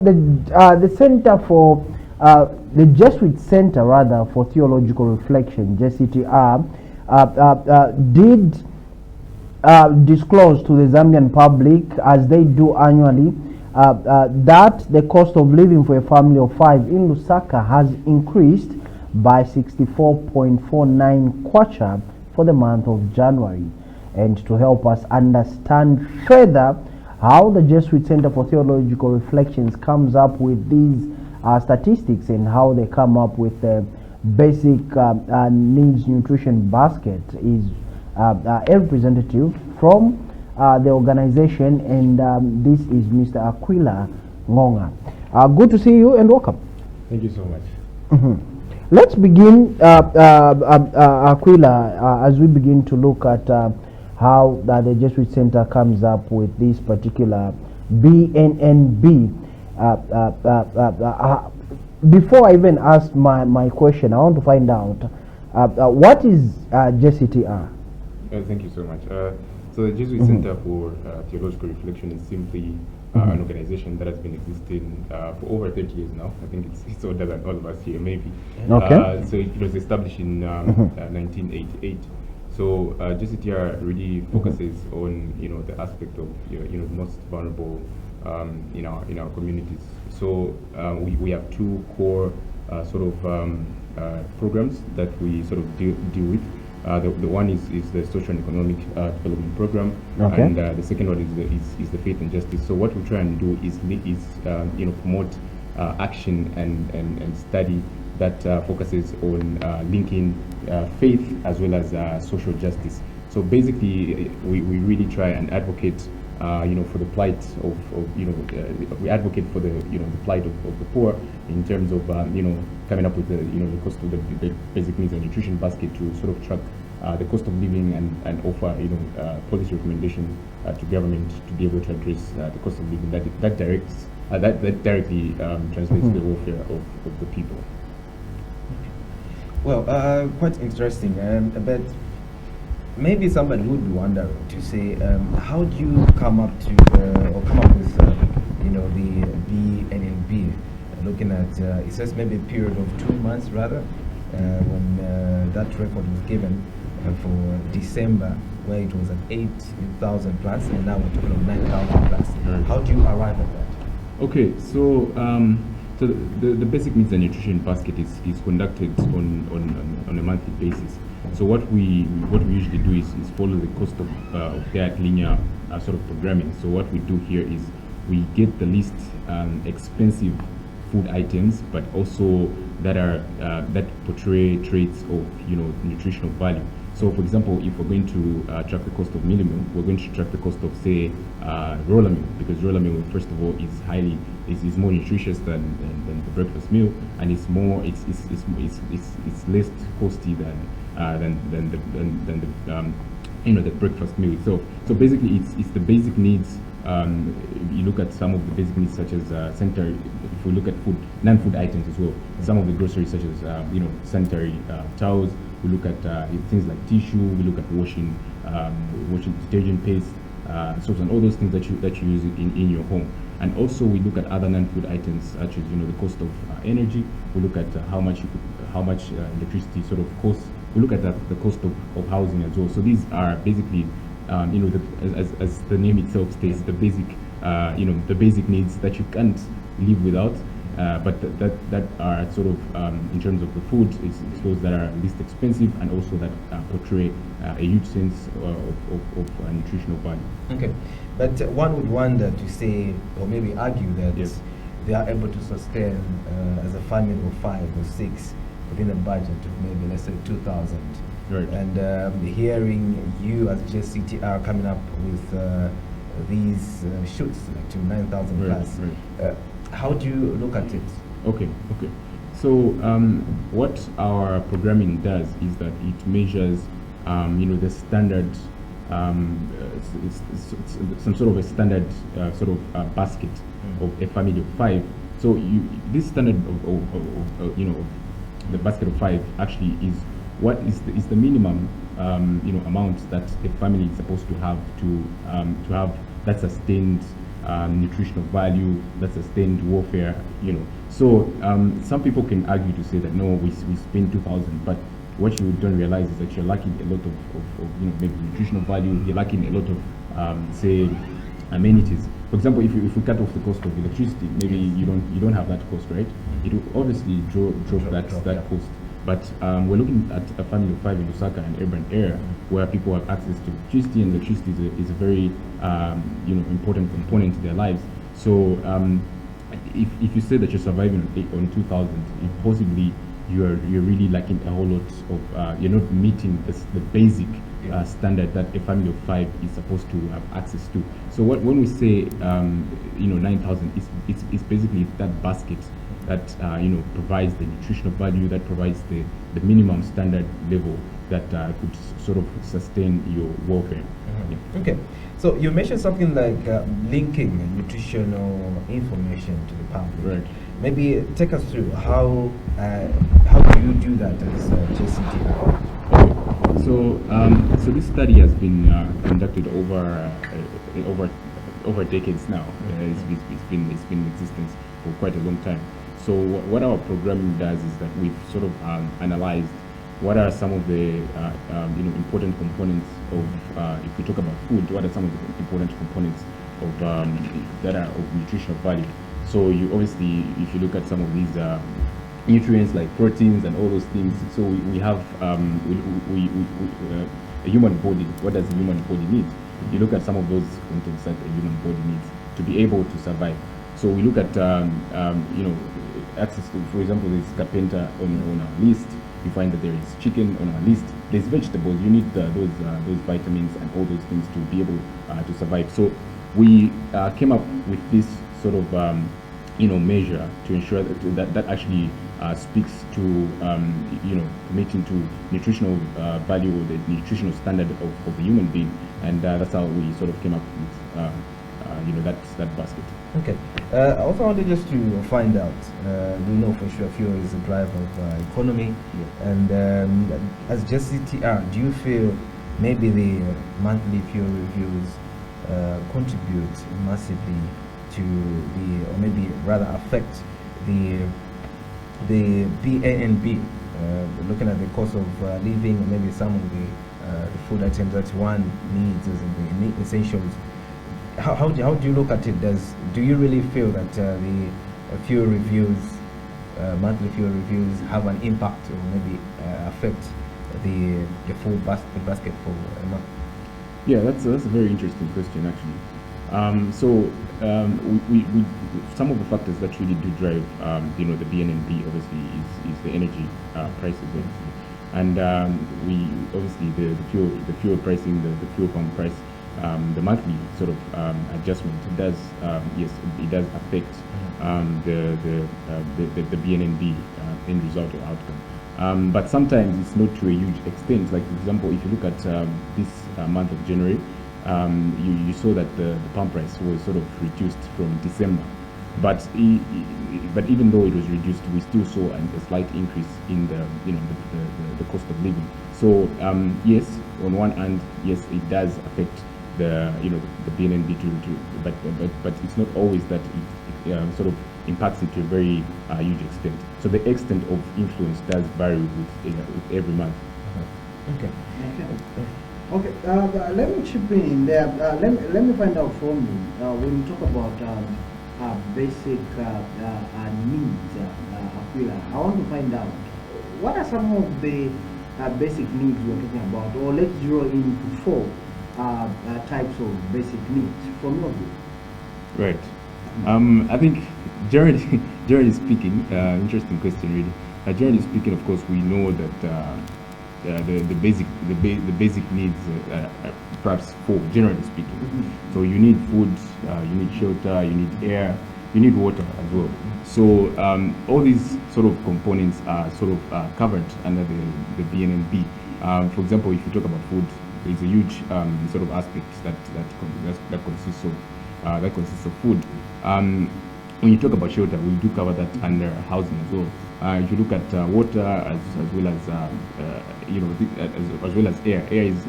The Center for the Jesuit Center rather for Theological Reflection, JCTR, did disclose to the Zambian public, as they do annually, that the cost of living for a family of 5 in Lusaka has increased by 64.49 kwacha for the month of January. And to help us understand further how the Jesuit Center for Theological Reflections comes up with these statistics and how they come up with the basic needs nutrition basket is a representative from the organization, and this is Mr. Aquila Ngonga. Good to see you and welcome. Thank you so much. Let's begin, Aquila, as we begin to look at how the Jesuit Center comes up with this particular BNNB. Before I even ask my question, I want to find out what is JCTR? Thank you so much. So the Jesuit Center for Theological Reflection is simply an organization that has been existing for over 30 years now. I think it's older than all of us here, maybe. Okay. So it was established in 1988. So JCTR really focuses on the aspect of the most vulnerable in our communities. So we have two core programs that we sort of deal with. The one is the social and economic development program, okay. And the second one is the faith and justice. So what we try and do is promote action and study that focuses on linking faith as well as social justice. So basically, we really try and advocate, for the plight of we advocate for the plight of the poor in terms of coming up with the cost of the basic needs and nutrition basket to sort of track the cost of living and offer policy recommendation to government to be able to address the cost of living that directly translates to the welfare of the people. Well, quite interesting, but maybe somebody would be wondering to say, how do you come up with the BNNB? Looking at it says maybe a period of 2 months rather, when that record was given for December, where it was at 8,000 plus, and now we're talking of 9,000 plus. How do you arrive at that? Okay, so so the basic needs and nutrition basket is conducted on a monthly basis. So what we usually do is follow the cost of that linear sort of programming. So what we do here is we get the least expensive food items, but also that are that portray traits of nutritional value. So, for example, if we're going to track the cost of mealie meal, we're going to track the cost of, say, roller meal, because roller meal, first of all, is more nutritious than the breakfast meal, and it's less costly than the breakfast meal itself. So basically, it's the basic needs. You look at some of the basic needs, such as sanitary. If we look at non-food items as well, some of the groceries, such as sanitary towels. We look at things like tissue. We look at washing detergent paste, soaps, and all those things that you use in your home. And also we look at other non-food items, such as the cost of energy. We look at how much electricity sort of costs. We look at the cost of housing as well. So these are basically as the name itself states, the basic basic needs that you can't live without. But that are sort of in terms of the food, it's those that are least expensive and also that portray a huge sense of nutritional value. Okay, but one would wonder to say, or maybe argue that they are able to sustain as a family of 5 or 6 within a budget of maybe, let's say, 2,000. Right. And hearing you as JCTR coming up with these shoots to 9,000 plus. Right. How do you look at it? Okay. So what our programming does is that it measures, the standard, it's some sort of a standard basket of a family of 5. So this standard of the basket of 5 actually is what is the minimum amount that a family is supposed to have to have that sustained nutritional value, that sustained warfare, you know. So some people can argue to say that no, we spend 2,000, but what you don't realize is that you're lacking a lot of you know, maybe nutritional value. You're lacking a lot of say amenities. For example, if we cut off the cost of electricity, maybe you don't have that cost, right? It will obviously drop that cost. But we're looking at a family of 5 in Lusaka, an urban area where people have access to electricity, and electricity is a very you know, important component to their lives. So if you say that you're surviving on 2,000, if possibly you're really lacking a whole lot of you're not meeting the basic standard that a family of 5 is supposed to have access to. So when we say you know, 9,000, it's basically that basket that you know, provides the nutritional value, that provides the minimum standard level that could sort of sustain your welfare. Yeah. Okay, so you mentioned something like linking nutritional information to the public. Right. Maybe take us through how do you do that as JCTR? Okay. So this study has been conducted over decades now. It's been in existence for quite a long time. So what our programming does is that we've sort of analyzed what are some of the you know, important components of if we talk about food, what are some of the important components of that are of nutritional value. So you obviously, if you look at some of these nutrients like proteins and all those things, so we have a human body. What does the human body need? You look at some of those contents that a human body needs to be able to survive. So we look at you know, access to, for example, there's carpenter on our list. You find that there is chicken on our list. There's vegetables. You need those vitamins and all those things to be able to survive. So we came up with this sort of you know, measure to ensure that actually speaks to you know, committing to nutritional value, or the nutritional standard of the human being, and that's how we sort of came up with you know, that basket. Okay. I also wanted just to find out, we know for sure fuel is a driver of economy, and as JCTR, do you feel maybe the monthly fuel reviews contribute massively to or maybe rather affect the BANB, looking at the cost of living, and maybe some of the food items that one needs as in the essentials? How do you look at it? Do you really feel that the fuel reviews, monthly fuel reviews, have an impact or maybe affect the full basket for a month? Yeah, that's a very interesting question actually. So we some of the factors that really do drive you know, the BNNB obviously is the energy prices obviously, and we obviously the fuel pricing, the fuel pump price. The monthly sort of adjustment does, yes, it does affect the BNNB end result or outcome. But sometimes it's not to a huge extent. Like, for example, if you look at this month of January, you saw that the pump price was sort of reduced from December. But even though it was reduced, we still saw a slight increase in the, you know, the cost of living. So yes, on one hand, yes, it does affect the, you know, the BNNB but it's not always that it sort of impacts it to a very huge extent. So the extent of influence does vary with every month. Okay. Okay. Let me chip in there. Let me find out from you when you talk about basic needs, Aquila. I want to find out what are some of the basic needs we're talking about, or let's zero into 4 types of basic needs from your view. Right. I think generally speaking, interesting question really. Generally speaking, of course, we know that the basic needs perhaps 4, generally speaking. So you need food, you need shelter, you need air, you need water as well. So all these sort of components are sort of covered under the BNNB. For example, if you talk about food, it's a huge sort of aspect that consists of food. When you talk about shelter, we do cover that under housing as well. If you look at water as well as you know, as well as air. Air is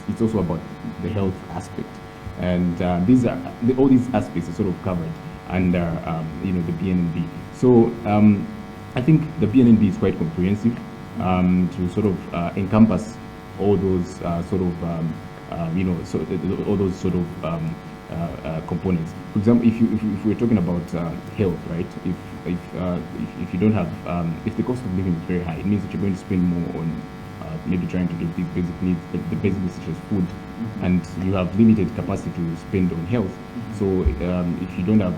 it's also about the health aspect. and these are all these aspects are sort of covered under the BNNB. So I think the BNNB is quite comprehensive to sort of encompass all those all those sort of components. For example, if we're talking about health, right? If you don't have if the cost of living is very high, it means that you're going to spend more on maybe trying to get these basic needs, the basic needs such as food, and you have limited capacity to spend on health. So if you don't have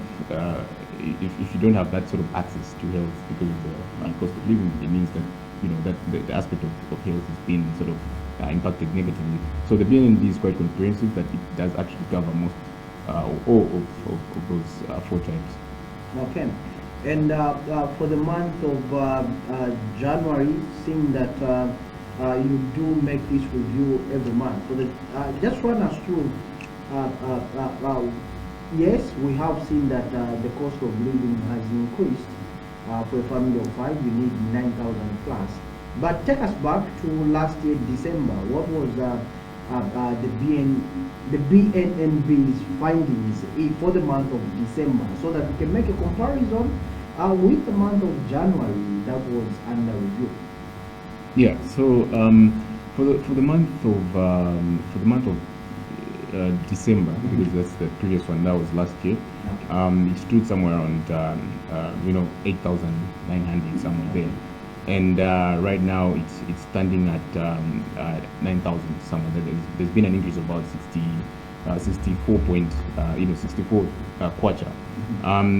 if you don't have that sort of access to health because of the cost of living, it means that that the aspect of health is being sort of impacted negatively. So the BNNB is quite comprehensive, that it does actually cover most all of those 4 types. Okay. And for the month of January, seeing that you do make this review every month, so that just run us through. Yes, we have seen that the cost of living has increased. For a family of 5, you need 9,000 plus. But take us back to last year, December. What was the BNNB's findings for the month of December, so that we can make a comparison with the month of January that was under review? Yeah. So for the month of December, because that's the previous one, that was last year. It stood somewhere around 8,900 somewhere there, and right now it's standing at 9,000 somewhere. There's been an increase of about 64 kwacha.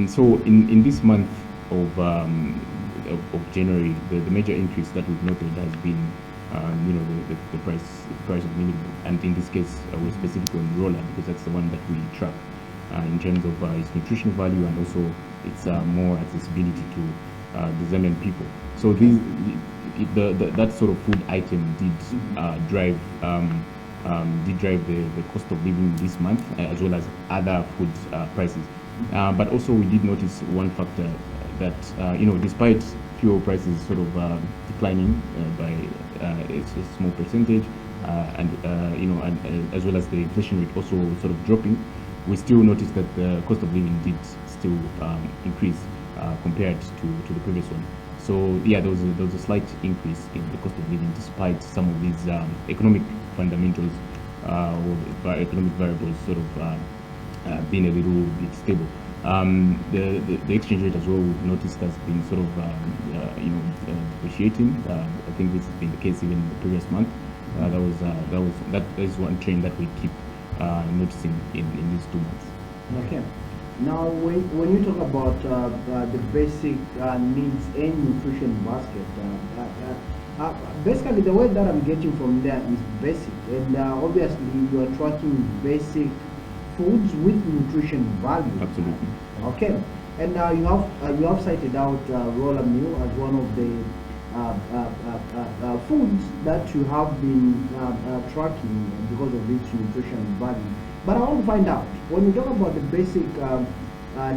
So in this month of January, the major increase that we've noted has been the price of minimum, and in this case we're specifically on roller because that's the one that we track in terms of its nutritional value and also its more accessibility to the Zambian people. So that sort of food item did drive the cost of living this month, as well as other food prices. But also we did notice one factor that despite fuel prices sort of declining by a small percentage, and as well as the inflation rate also sort of dropping, we still noticed that the cost of living did still increase compared to the previous one. So yeah, there was a slight increase in the cost of living despite some of these economic fundamentals or economic variables sort of being a little bit stable. The exchange rate as well, we've noticed, has been sort of depreciating. I think this has been the case even in the previous month. That is one trend that we keep noticing in these 2 months. Okay. Now, when you talk about the basic needs and nutrition basket, basically the word that I'm getting from there is basic, and obviously you are tracking basic foods with nutrition value. Absolutely. Okay, and you have cited out roller meal as one of the foods that you have been tracking because of its nutrition value. But I want to find out, when we talk about the basic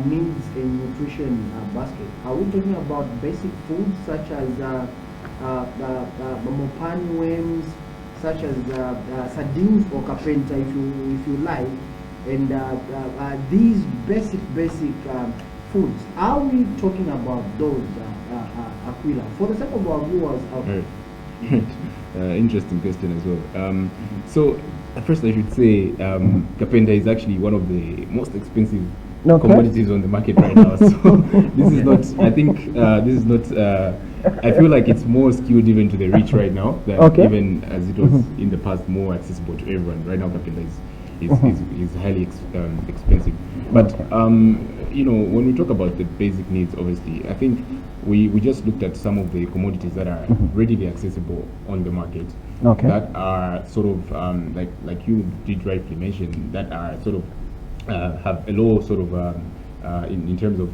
needs and nutrition basket, are we talking about basic foods such as mopani worms, such as sardines or carpenter, if you like, and these basic foods? Are we talking about those, Aquila, for the sake of our viewers out there? Interesting question as well. So first I should say carpenter is actually one of the most expensive commodities on the market right now. So this is not, I think this is not, I feel like it's more skewed even to the rich right now than even as it was in the past, more accessible to everyone. Right now carpenter is highly expensive. But when we talk about the basic needs, obviously I think we just looked at some of the commodities that are readily accessible on the market, that are sort of like you did rightly mention, that are sort of have a low sort of in terms of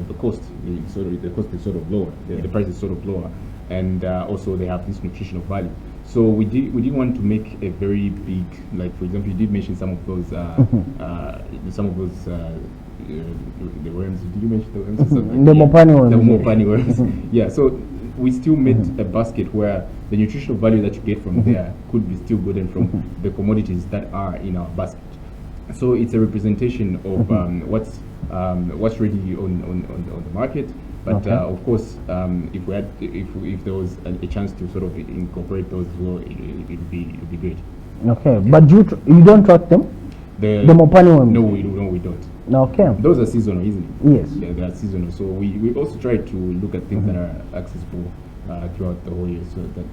the cost. The cost is sort of lower, the price is sort of lower, and also they have this nutritional value. So we didn't want to make a very big, like for example, you did mention some of those the worms. Did you mention the worms? The mopani worms. The mopani worms. Yeah. So we still made a basket where the nutritional value that you get from there could be still gotten from the commodities that are in our basket. So it's a representation of what's ready on the market. But Okay. of course, if there was a chance to sort of incorporate those as well, it'd be great. Okay, but you don't track them? The Mopani ones? No, we don't. Okay. Those are seasonal, isn't it? Yes. Yeah, they are seasonal. So we also try to look at things that are accessible throughout the whole year, so that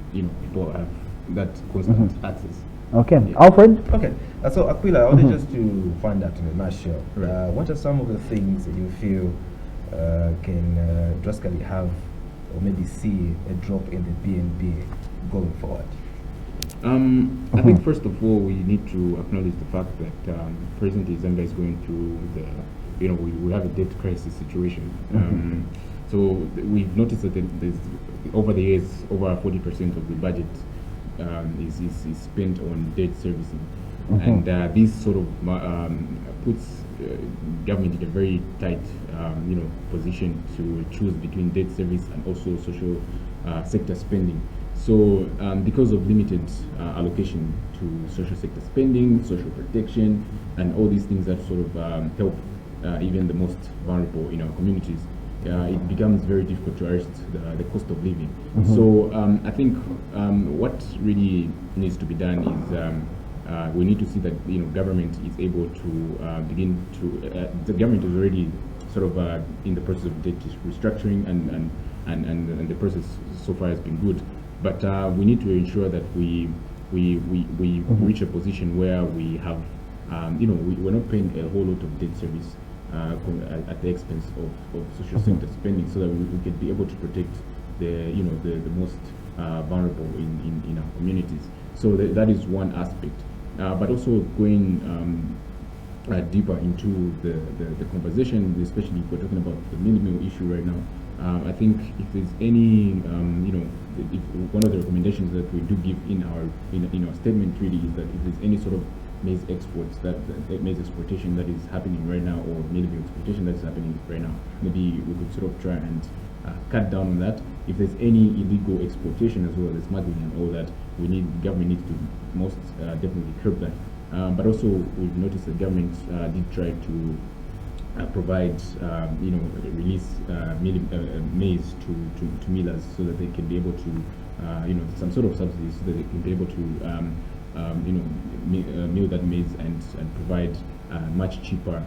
people have that constant access. Okay. Yeah. Alfred? Okay, so Aquila, I wanted just to find out in a nutshell, Right. what are some of the things that you feel can drastically have or maybe see a drop in the BNB going forward? I think first of all we need to acknowledge the fact that presently Zambia is going through we have a debt crisis situation. So we've noticed that there's over the years over 40% of the budget is spent on debt servicing, and this sort of puts government in a very tight position to choose between debt service and also social sector spending. So because of limited allocation to social sector spending, social protection, and all these things that sort of help even the most vulnerable in our communities, it becomes very difficult to arrest the cost of living. So I think what really needs to be done is we need to see that government is able to begin to the government is already sort of in the process of debt restructuring, and the process so far has been good. But we need to ensure that we reach a position where we have, we're not paying a whole lot of debt service at the expense of social sector spending, so that we can be able to protect the most vulnerable in our communities. So that is one aspect. But also going deeper into the conversation, especially if we're talking about the minimum issue right now. I think if there's any, if one of the recommendations that we do give in our statement really is that if there's any sort of maize exports maize exportation that is happening right now, or minimum exportation that is happening right now, maybe we could sort of try and cut down on that. If there's any illegal exportation as well as smuggling and all that, government needs to most definitely curb that. But also we've noticed that government did try to provide, release maize to millers so that they can be able to, some sort of subsidies so that they can be able to, mill that maize and provide much cheaper,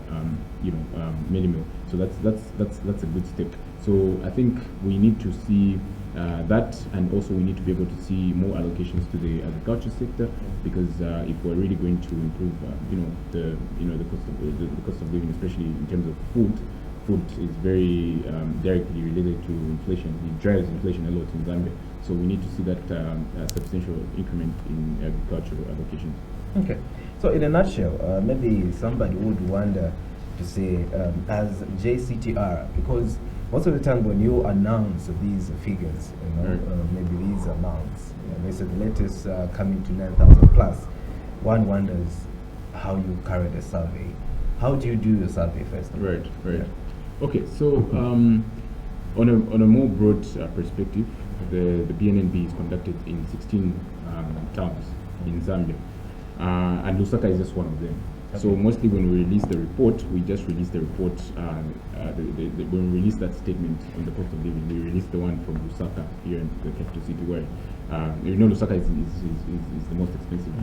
mealie meal. So that's a good step. So I think we need to see that, and also we need to be able to see more allocations to the agriculture sector, because if we're really going to improve, the cost of living, especially in terms of food is very directly related to inflation. It drives inflation a lot in Zambia. So we need to see that substantial increment in agricultural allocations. Okay. So in a nutshell, maybe somebody would wonder to say, as JCTR, because most of the time when you announce these figures, maybe these amounts, they say the latest coming to 9,000 plus, one wonders how you carry the survey. How do you do the survey first? Right. Okay, so on a more broad perspective, the BNNB is conducted in 16 towns in Zambia, and Lusaka is just one of them. Okay. So mostly when we release the report, we just release the report, when we release that statement on the cost of living, we release the one from Lusaka here in the capital city, where Lusaka is the most expensive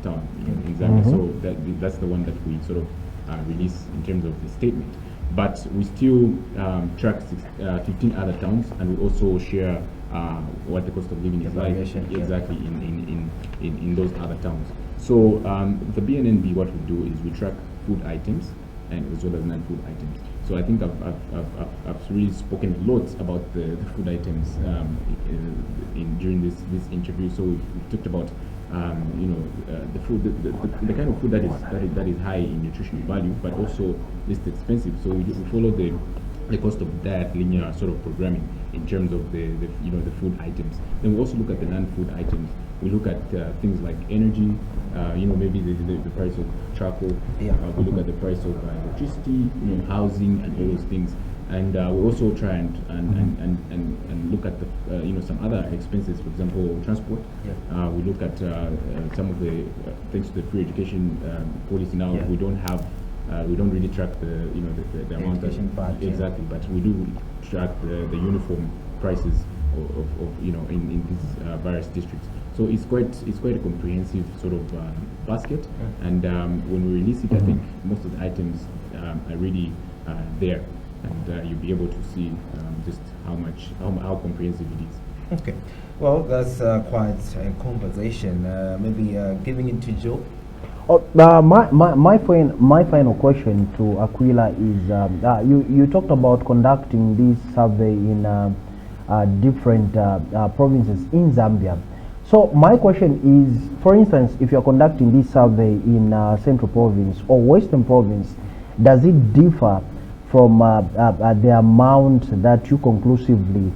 town in Zambia. So that's the one that we sort of release in terms of the statement. But we still track 15 other towns, and we also share what the cost of living is like exactly in those other towns. So the BNNB, what we do is we track food items and as well as non-food items. So I think I've really spoken a lot about the food items during this interview. So we've talked about the food, the kind of food that is high in nutritional value, but also least expensive. So we follow the cost of diet linear sort of programming in terms of the food items. Then we also look at the non-food items. We look at things like energy, maybe the price of charcoal. We look at the price of electricity, housing, and all those things. and we also try and look at the some other expenses. For example, transport. Yeah. We look at some of the thanks to the free education policy now. Yeah. We don't have we don't really track the the amount that education part, yeah. exactly, but we do track the uniform prices of in these various districts. So it's quite a comprehensive sort of basket, and when we release it, I think most of the items are really there, and you'll be able to see just how comprehensive it is. Okay, well, that's quite a conversation. Maybe giving it to Joe. Oh, my final question to Aquila is you talked about conducting this survey in different provinces in Zambia. So my question is, for instance, if you're conducting this survey in Central Province or Western Province, does it differ from the amount that you conclusively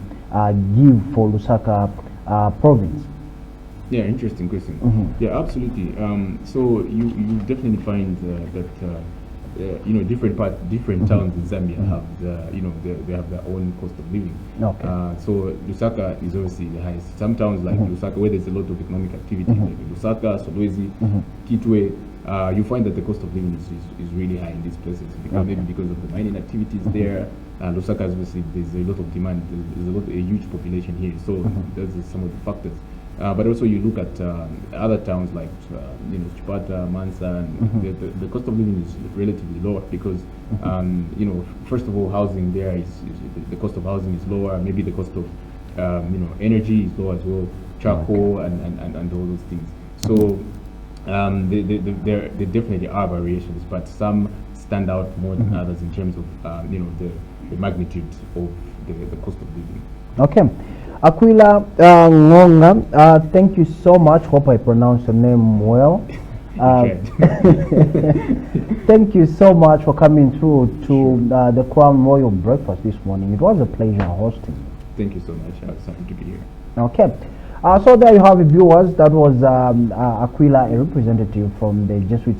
give for Lusaka Province? Yeah, interesting question. Yeah, absolutely. So you definitely find that different towns in Zambia have they have their own cost of living. Okay. So Lusaka is obviously the highest. Some towns like Lusaka, where there's a lot of economic activity, like Lusaka, Solwezi, Kitwe, you find that the cost of living is really high in these places because maybe because of the mining activities there. Lusaka, obviously, there's a lot of demand. There's a huge population here, so those are some of the factors. But also you look at other towns like Chipata, Mansa, and the cost of living is relatively lower because first of all, housing there is the cost of housing is lower. Maybe the cost of energy is lower as well, charcoal and all those things. So there definitely are variations, but some stand out more than others in terms of the magnitude of the cost of living. Okay. Aquila Ngonga, thank you so much. Hope I pronounced your name well. Thank you so much for coming through to the Crown Royal Breakfast this morning. It was a pleasure hosting. Thank you so much. I was happy to be here. Okay. So there you have it, viewers. That was Aquila, a representative from the Jesuit